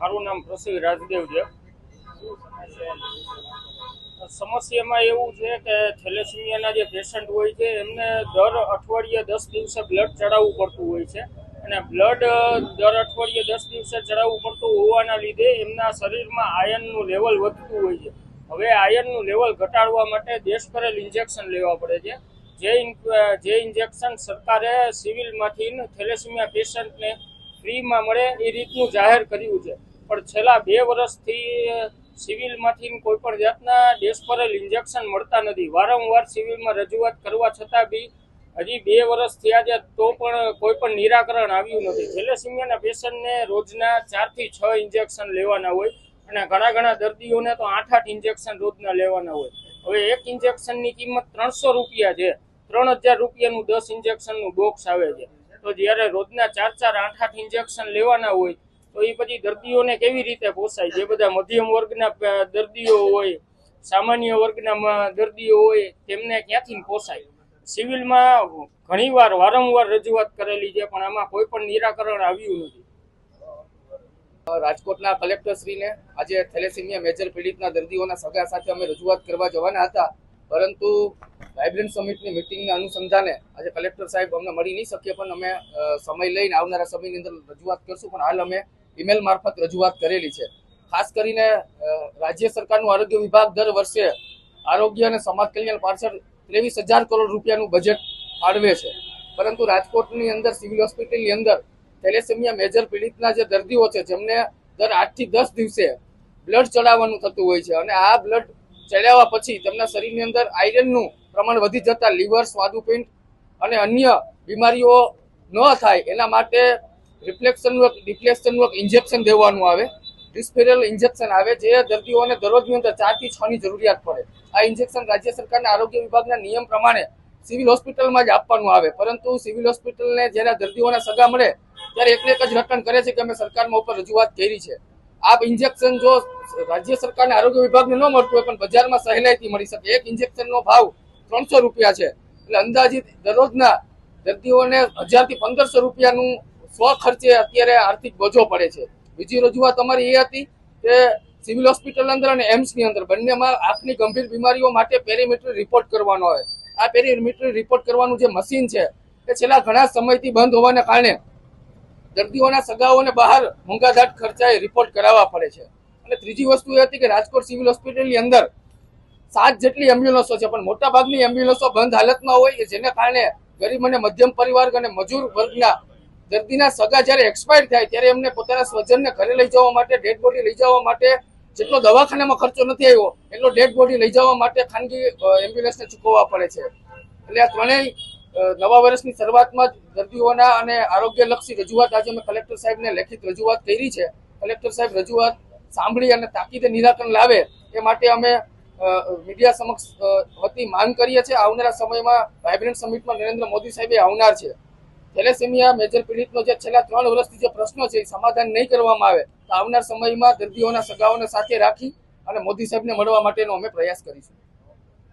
મારું નામ પ્રસિદ્ધ રાજદેવ છે। સમસ્યામાં એવું છે કે થેલેસેમિયાના જે પેશન્ટ હોય છે એમને દર અઠવાડિયે 10 દિવસે બ્લડ ચડાવવું પડતું હોય છે અને બ્લડ દર અઠવાડિયે 10 દિવસે ચડાવવું પડતું હોવાના લીધે એમના શરીરમાં આયર્નનું લેવલ વધતું હોય છે। હવે આયર્નનું લેવલ ઘટાડવા માટે દેશભરેલ ઇન્જેક્શન લેવા પડે છે। જે ઇન્જેક્શન સરકારે સિવિલમાંથી થેલેસેમિયા પેશન્ટને ફ્રીમાં મળે એ રીતનું જાહેર કર્યું છે, પણ છેલ્લા 2 વર્ષથી સિવિલમાંથી કોઈ પણ જાતના દેશભરેલ ઇન્જેક્શન મળતા નથી। વારંવાર સિવિલમાં રજૂઆત કરવા છતાં બી હજી 2 વર્ષ થયા છે તો પણ કોઈ પણ નિરાકરણ આવ્યું નથી। થેલેસેમિયાના પેશન્ટને રોજના 4 થી 6 ઇન્જેક્શન લેવાના હોય અને ઘણા દર્દીઓને તો 8 ઇન્જેક્શન રોજના લેવાના હોય। હવે એક ઇન્જેક્શનની કિંમત 300 રૂપિયા છે। 3000 રૂપિયાનું 10 ઇન્જેક્શનનું બોક્સ આવે છે, તો જ્યારે રોજના 4 8 ઇન્જેક્શન લેવાના હોય તો એ પછી દર્દીઓને કેવી રીતે પોસાય? જે બધા મધ્યમ વર્ગના દર્દીઓ હોય, સામાન્ય વર્ગના દર્દીઓ હોય, તેમને ક્યાંથી પોસાય? સિવિલમાં વારંવાર રજૂઆત કરેલી છે, પણ આમાં કોઈ પણ નિરાકરણ આવ્યું નથી। રાજકોટના કલેક્ટરશ્રીને આજે થેલેસેમિયા મેજર પીડિતના દર્દીઓના સગા સાથે અમે રજૂઆત કરવા જવાના હતા, પરંતુ વાઇબ્રન્ટ સમિટની મિટિંગના અનુસંધાને આજે કલેક્ટર સાહેબ અમને મળી નહીં શકીએ, પણ અમે સમય લઈને આવનારા સમયની અંદર રજૂઆત કરશું। પણ હાલ અમે ઈમેલ મારફત રજૂઆત કરેલી છે। ખાસ કરીને રાજ્ય સરકારનું આરોગ્ય વિભાગ દર વર્ષે આરોગ્ય અને સમાજ કલ્યાણ પાછળ 23,000 કરોડ રૂપિયાનું બજેટ ફાળવે છે, પરંતુ રાજકોટની અંદર સિવિલ હોસ્પિટલની અંદર થેલેસેમિયા મેજર પીડિતના જે દર્દીઓ છે જેમને દર 8 થી 10 દિવસે બ્લડ ચડાવવાનું થતું હોય છે અને આ બ્લડ ચડાવ્યા પછી તેમના શરીરની અંદર આયરનનું પ્રમાણ વધી જતા લીવર, સ્વાદુપિંડ અને અન્ય બીમારીઓ ન થાય એના માટે ડિફ્લેક્શનનું ઇન્જેક્શન દેવાનું આવે, ડિસ્પેરલ ઇન્જેક્શન આવે, જે દર્દીઓને દરરોજની અંદર 4 થી 6 ની જરૂરિયાત પડે। આ ઇન્જેક્શન રાજ્ય સરકારના આરોગ્ય વિભાગના નિયમ પ્રમાણે સિવિલ હોસ્પિટલમાં જ આપવાનું આવે, પરંતુ સિવિલ હોસ્પિટલને જેના દર્દીઓના સગા મળે ત્યારે એક જ રટણ કરે છે કે અમે સરકારમાં ઉપર રજૂઆત કરી છે। આ ઇન્જેક્શન જો રાજ્ય સરકારના આરોગ્ય વિભાગને ન મળતું હોય પણ બજારમાં સહેલાઈથી મળી શકે। એક ઇન્જેક્શનનો ભાવ 300 રૂપિયા છે, એટલે અંદાજિત દરરોજના દર્દીઓને 1000 થી 1500 રૂપિયાનું સ્વ ખર્ચે અત્યારે આર્થિક બોજો પડે છે। બીજી રજૂઆત અમારી એ હતી કે સિવિલ હોસ્પિટલ અંદર અને એમ્સની અંદર બંનેમાં આંખની ગંભીર બીમારીઓ માટે પેરીમેટ્રી રિપોર્ટ કરવાનો આવે। આ પેરીમેટ્રી રિપોર્ટ કરવાનું જે મશીન છે એ છેલ્લા ઘણા સમયથી બંધ હોવાના કારણે દર્દીઓના સગાઓને બહાર મોંઘાદાટ ખર્ચાએ રિપોર્ટ કરાવવા પડે છે। અને ત્રીજી વસ્તુ એ હતી કે રાજકોટ સિવિલ હોસ્પિટલની અંદર 7 જેટલી એમ્બ્યુલન્સો છે, પણ મોટાભાગની એમ્બ્યુલન્સો બંધ હાલતમાં હોય, જેને કારણે ગરીબ અને મધ્યમ પરિવાર અને મજૂર વર્ગના દર્દીના સગા જ્યારે એક્સપાયર થાય ત્યારે એમને પોતાના સ્વજનને ઘરે લઈ જવા માટે, ડેડ બોડી લઈ જવા માટે જેટલો દવાખાનામાં ખર્ચો નથી આવ્યો એટલો ડેડ બોડી લઈ જવા માટે ખાનગી એમ્બ્યુલન્સને ચૂકવવા પડે છે। એટલે આ ત્રણેય નવા વર્ષની શરૂઆતમાં જ દર્દીઓના અને આરોગ્યલક્ષી રજૂઆત આજે અમે કલેક્ટર સાહેબને લેખિત રજૂઆત કરી છે। કલેક્ટર સાહેબ રજૂઆત સાંભળી અને તાકીદે નિરાકરણ લાવે એ માટે અમે મીડિયા સમક્ષ વતી માંગ કરીએ છીએ। આવનારા સમયમાં વાઇબ્રન્ટ સમિટમાં નરેન્દ્ર મોદી સાહેબે આવનાર છે। થેલેસેમિયા મેજર પીડિતનો જે છેલ્લા 3 વર્ષથી જે પ્રશ્નો છે એ સમાધાન નહીં કરવામાં આવે તો આવનાર સમયમાં દર્દીઓના સગાઓને સાથે રાખી અને મોદી સાહેબને મળવા માટેનો અમે પ્રયાસ કરીશું।